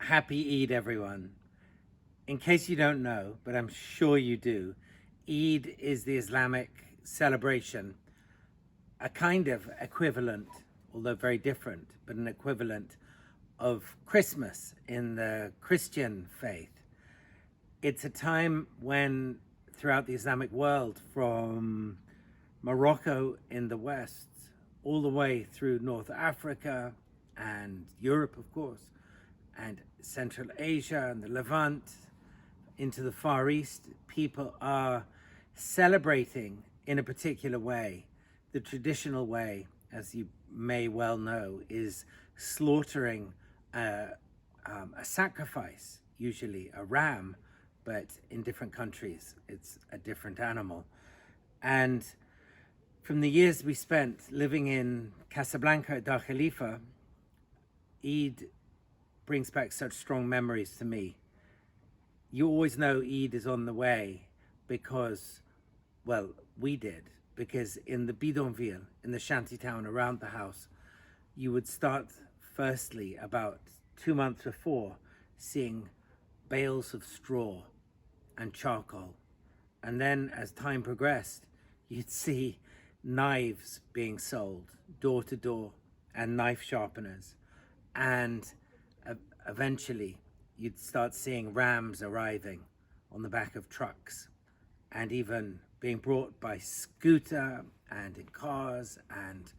Happy Eid, everyone. In case you don't know, but I'm sure you do, Eid is the Islamic celebration, a kind of equivalent, although very different, but an equivalent of Christmas in the Christian faith. It's a time when, throughout the Islamic world, from Morocco in the west, all the way through North Africa and Europe, of course, and Central Asia and the Levant, into the Far East, people are celebrating in a particular way. The traditional way, as you may well know, is slaughtering a sacrifice, usually a ram, but in different countries it's a different animal. And from the years we spent living in Casablanca at Dar Khalifa, Eid brings back such strong memories to me. You always know Eid is on the way because, well, we did, because in the bidonville, in the shanty town around the house, you would start firstly about 2 months before seeing bales of straw and charcoal. And then as time progressed, you'd see knives being sold door to door and knife sharpeners. And eventually you'd start seeing rams arriving on the back of trucks and even being brought by scooter and in cars, and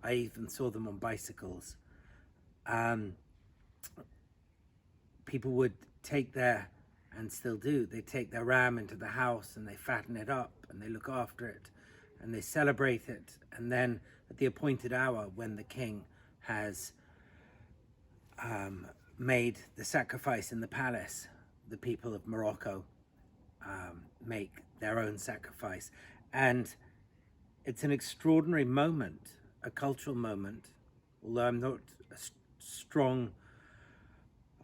I even saw them on bicycles. People would take their, and still do, they take their ram into the house and they fatten it up and they look after it and they celebrate it. And then at the appointed hour, when the king has made the sacrifice in the palace, the people of Morocco make their own sacrifice. And it's an extraordinary moment, a cultural moment, although I'm not a strong,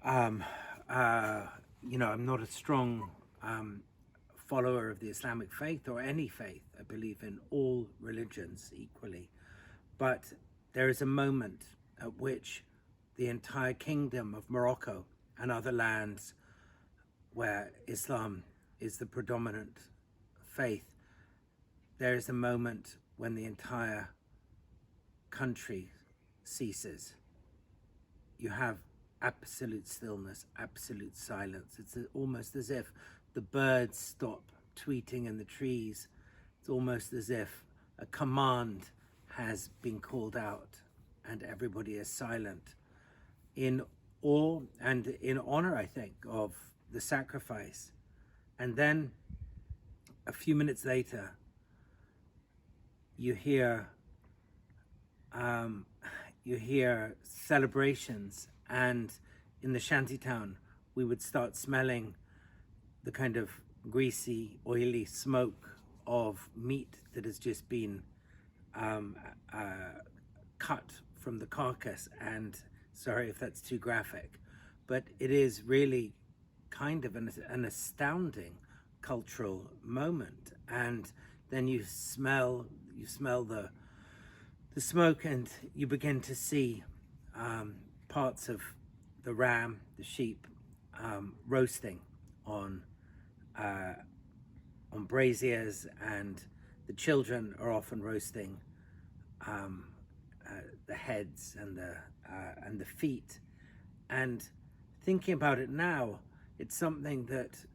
I'm not a strong follower of the Islamic faith or any faith. I believe in all religions equally. But there is a moment at which the entire kingdom of Morocco and other lands where Islam is the predominant faith, there is a moment when the entire country ceases. You have absolute stillness, absolute silence. It's almost as if the birds stop tweeting in the trees. It's almost as if a command has been called out and everybody is silent, in awe and in honor, I think, of the sacrifice. And then a few minutes later, you hear celebrations, and in the shantytown we would start smelling the kind of greasy, oily smoke of meat that has just been cut from the carcass. And sorry if that's too graphic, but it is really kind of an astounding cultural moment. And then you smell the smoke, and you begin to see parts of the ram, the sheep, roasting on braziers, and the children are often roasting the heads and the feet. And thinking about it now, it's something that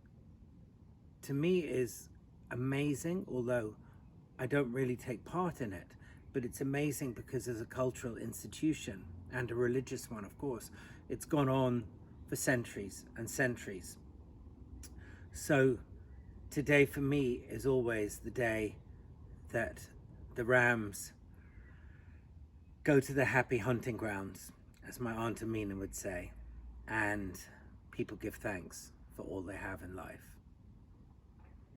to me is amazing, although I don't really take part in it. But it's amazing because as a cultural institution, and a religious one, of course, it's gone on for centuries and centuries. So today for me is always the day that the rams go to the happy hunting grounds, as my Aunt Amina would say, and people give thanks for all they have in life.